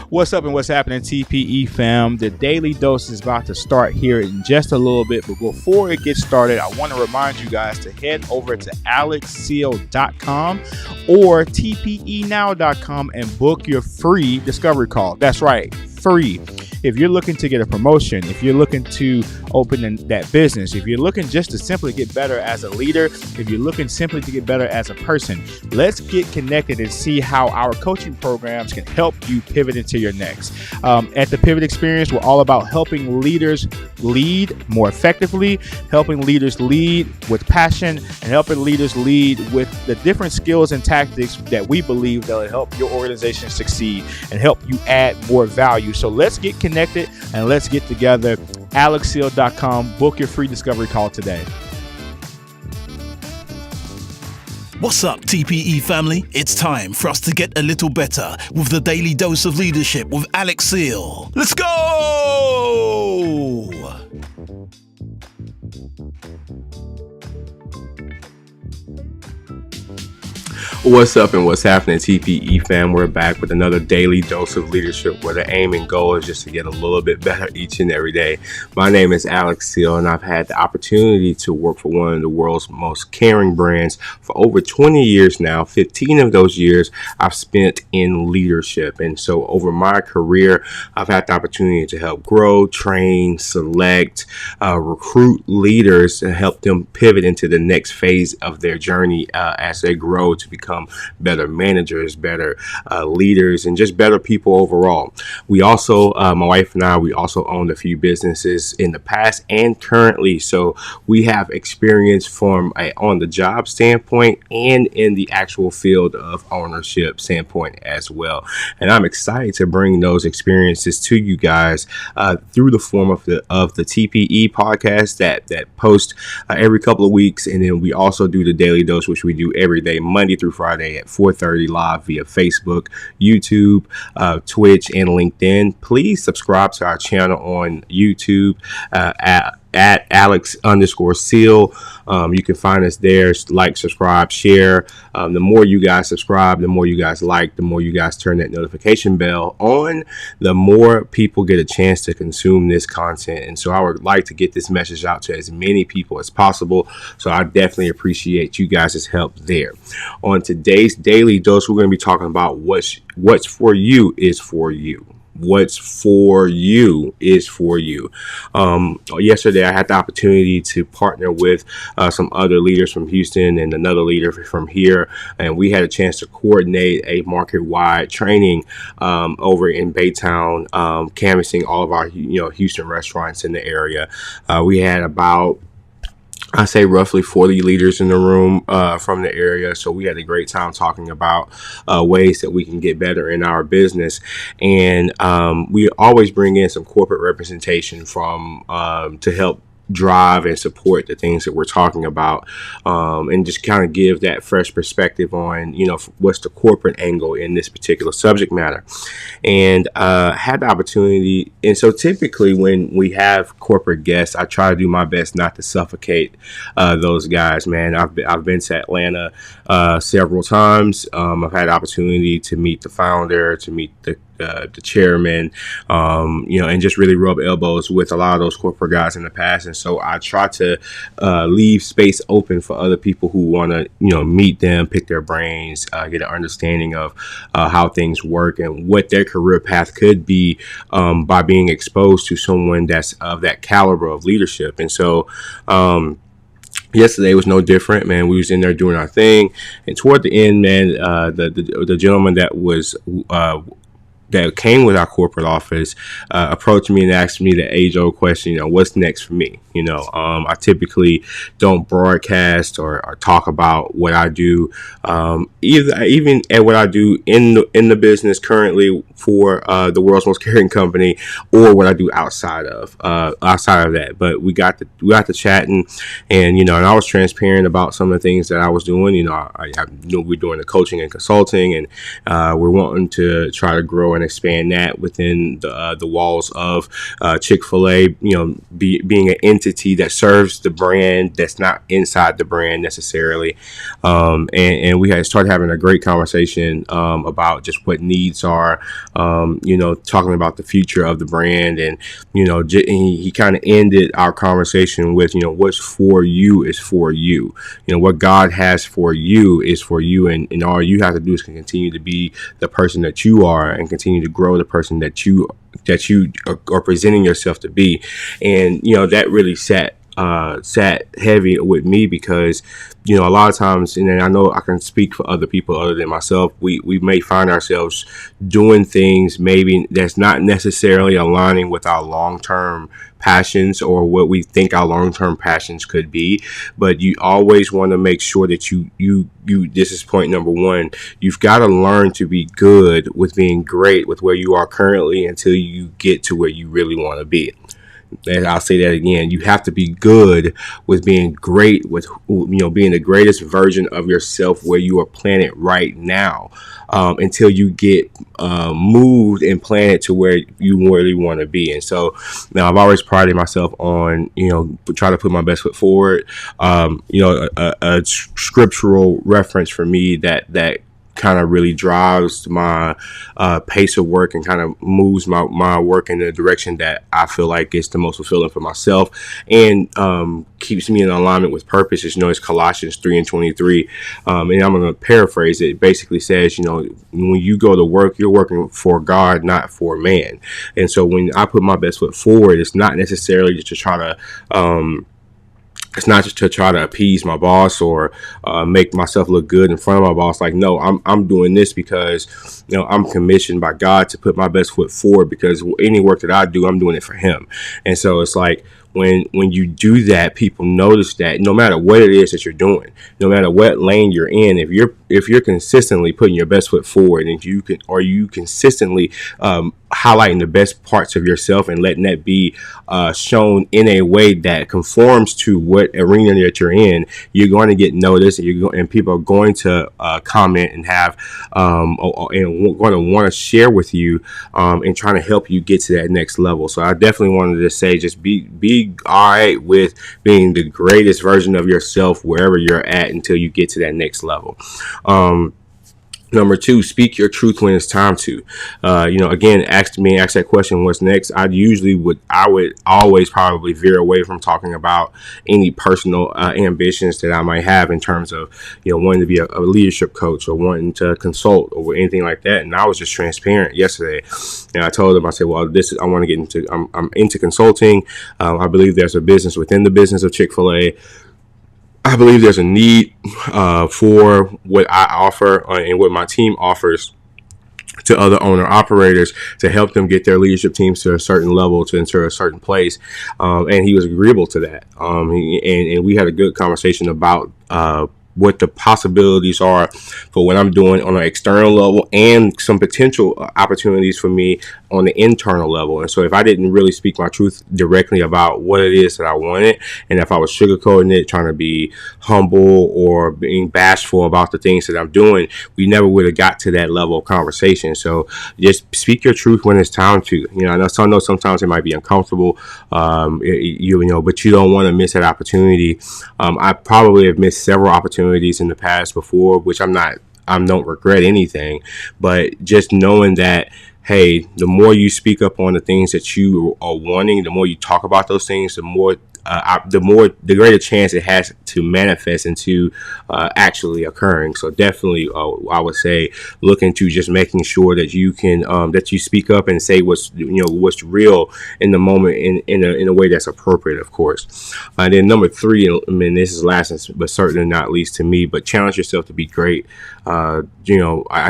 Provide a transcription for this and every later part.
What's up and what's happening, TPE fam? The Daily Dose is about to start here in just a little bit, but before it gets started, I want to remind you guys to head over to alexseal.com or tpenow.com and book your free discovery call. That's right, free. If you're looking to get a promotion, if you're looking to open that business, if you're looking just to simply get better as a leader, if you're looking simply to get better as a person, let's get connected and see how our coaching programs can help you pivot into your next. At the Pivot Experience, we're all about helping leaders lead more effectively, helping leaders lead with passion, and helping leaders lead with the different skills and tactics that we believe that will help your organization succeed and help you add more value. So let's get connected and let's get together. alexseal.com. Book your free discovery call today. What's up, TPE family? It's time for us to get a little better with the Daily Dose of Leadership with Alex Seal. Let's go! What's up and what's happening, TPE fam? We're back with another daily dose of leadership where the aim and goal is just to get a little bit better each and every day. My name is Alex Seal, and I've had the opportunity to work for one of the world's most caring brands for over 20 years now. 15 of those years I've spent in leadership. And so over my career, I've had the opportunity to help grow, train, select, recruit leaders and help them pivot into the next phase of their journey as they grow to become better managers, better leaders, and just better people overall. We also, my wife and I, we also owned a few businesses in the past and currently. So we have experience from a on-the-job standpoint and in the actual field of ownership standpoint as well. And I'm excited to bring those experiences to you guys through the form of the TPE podcast that post every couple of weeks. And then we also do the Daily Dose, which we do every day, Monday through Friday at 4:30 live via Facebook, YouTube, Twitch, and LinkedIn. Please subscribe to our channel on YouTube at Alex_Seal. You can find us there. Like, subscribe, share. The more you guys subscribe, the more you guys like, the more you guys turn that notification bell on, the more people get a chance to consume this content. And so I would like to get this message out to as many people as possible. So I definitely appreciate you guys' help there. On today's Daily Dose, we're going to be talking about what's for you is for you. What's for you is for you. Yesterday, I had the opportunity to partner with some other leaders from Houston and another leader from here, and we had a chance to coordinate a market-wide training over in Baytown, canvassing all of our Houston restaurants in the area. We had about I say roughly 40 leaders in the room from the area. So we had a great time talking about ways that we can get better in our business. And we always bring in some corporate representation from to help drive and support the things that we're talking about, and just kind of give that fresh perspective on, what's the corporate angle in this particular subject matter. And had the opportunity. And so typically when we have corporate guests, I try to do my best not to suffocate those guys, man. I've been to Atlanta several times. I've had the opportunity to meet the founder, to meet the chairman, and just really rub elbows with a lot of those corporate guys in the past. And so I try to leave space open for other people who want to, meet them, pick their brains, get an understanding of how things work and what their career path could be by being exposed to someone that's of that caliber of leadership. And so, yesterday was no different, man. We was in there doing our thing, and toward the end, man, the gentleman that came with our corporate office approached me and asked me the age-old question, what's next for me? I typically don't broadcast or talk about what I do, even at what I do in the business currently for the world's most caring company, or what I do outside of that. But we got to chatting, and I was transparent about some of the things that I was doing. I knew we're doing the coaching and consulting, and we're wanting to try to grow and expand that within the walls of Chick-fil-A, being an entity that serves the brand that's not inside the brand necessarily. And we had started having a great conversation about just what needs are, talking about the future of the brand. And, he kind of ended our conversation with, what's for you is for you. What God has for you is for you. And all you have to do is continue to be the person that you are and continue to grow the person that you are presenting yourself to be. And, that really sat heavy with me because, a lot of times, and I know I can speak for other people other than myself, we may find ourselves doing things maybe that's not necessarily aligning with our long-term passions or what we think our long-term passions could be. But you always want to make sure that you this is point number one. You've got to learn to be good with being great with where you are currently until you get to where you really want to be. And I'll say that again. You have to be good with being great, with being the greatest version of yourself where you are planted right now, until you get moved and planted to where you really want to be. And so now I've always prided myself on try to put my best foot forward. A scriptural reference for me that kind of really drives my pace of work and kind of moves my work in the direction that I feel like is the most fulfilling for myself and keeps me in alignment with purpose. It's Colossians 3:23. And I'm going to paraphrase it. It basically says, when you go to work, you're working for God, not for man. And so when I put my best foot forward, it's not necessarily just to try to it's not just to try to appease my boss or make myself look good in front of my boss. Like, no, I'm doing this because, I'm commissioned by God to put my best foot forward, because any work that I do, I'm doing it for him. And so it's like, when you do that, people notice that no matter what it is that you're doing, no matter what lane you're in, if you're consistently putting your best foot forward, and you consistently highlighting the best parts of yourself and letting that be shown in a way that conforms to what arena that you're in, you're going to get noticed, and people are going to comment and have and going to want to share with you and trying to help you get to that next level. So I definitely wanted to say, just be all right with being the greatest version of yourself wherever you're at until you get to that next level. Number two, speak your truth when it's time to. Again, ask that question, what's next? I would always probably veer away from talking about any personal ambitions that I might have in terms of, wanting to be a leadership coach or wanting to consult or anything like that. And I was just transparent yesterday. And I told them, I said, well, I want to get into, I'm into consulting. I believe there's a business within the business of Chick-fil-A. I believe there's a need for what I offer and what my team offers to other owner operators to help them get their leadership teams to a certain level, to enter a certain place. And he was agreeable to that. And we had a good conversation about what the possibilities are for what I'm doing on an external level and some potential opportunities for me on the internal level. And so if I didn't really speak my truth directly about what it is that I wanted, and if I was sugarcoating it, trying to be humble or being bashful about the things that I'm doing, we never would have got to that level of conversation. So just speak your truth when it's time to. I know sometimes it might be uncomfortable, but you don't want to miss that opportunity. I probably have missed several opportunities in the past before, which I don't regret anything, but just knowing that, hey, the more you speak up on the things that you are wanting, the more you talk about those things, the greater chance it has to manifest into actually occurring. So definitely, I would say, look into just making sure that you can that you speak up and say what's real in the moment in a way that's appropriate, of course. And then number three, this is last but certainly not least to me, but challenge yourself to be great. I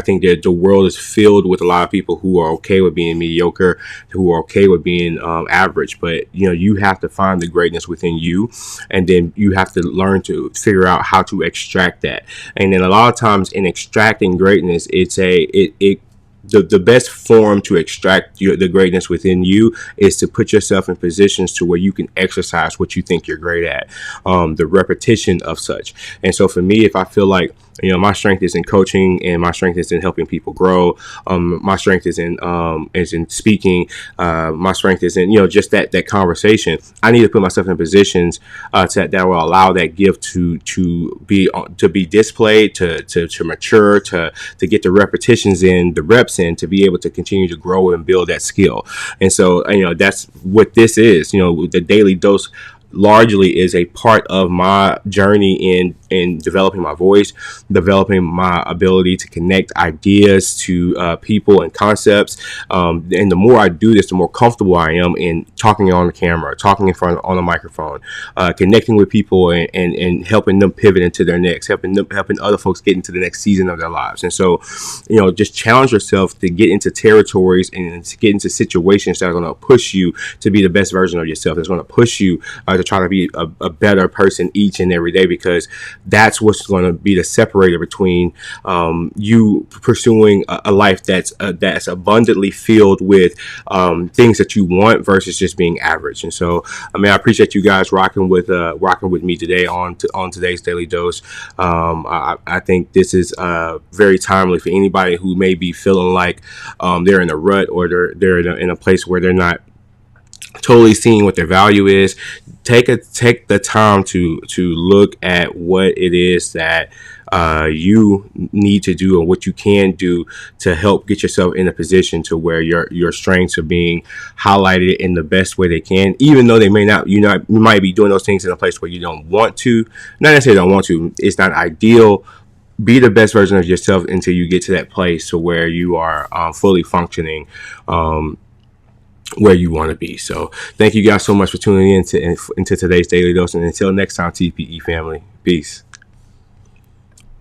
think that the world is filled with a lot of people who are okay with being mediocre, who are okay with being average, but you have to find the greatness within you, and then you have to learn to figure out how to extract that. And then a lot of times in extracting greatness, the best form to extract the greatness within you is to put yourself in positions to where you can exercise what you think you're great at, the repetition of such. And so for me, if I feel like My strength is in coaching, and my strength is in helping people grow. My strength is in speaking. My strength is in just that conversation. I need to put myself in positions that will allow that gift to be displayed, to mature, to get the repetitions in, the reps in, to be able to continue to grow and build that skill. And so that's what this is. The daily dose largely is a part of my journey in developing my voice, developing my ability to connect ideas to people and concepts. And the more I do this, the more comfortable I am in talking on the camera, talking in front on a microphone, connecting with people and helping them pivot into their next, helping other folks get into the next season of their lives. And so, just challenge yourself to get into territories and to get into situations that are going to push you to be the best version of yourself. That's going to push you to try to be a better person each and every day, because that's what's going to be the separator between you pursuing a life that's abundantly filled with things that you want versus just being average. And so, I appreciate you guys rocking with me today on today's Daily Dose. I think this is very timely for anybody who may be feeling like they're in a rut, or they're in a place where they're not totally seeing what their value is. Take the time to look at what it is that you need to do and what you can do to help get yourself in a position to where your strengths are being highlighted in the best way they can, even though they may not. You might be doing those things in a place where you don't want to. Not necessarily don't want to. It's not ideal. Be the best version of yourself until you get to that place to where you are fully functioning where you want to be. So thank you guys so much for tuning in into today's Daily Dose. And until next time, TPE family, peace.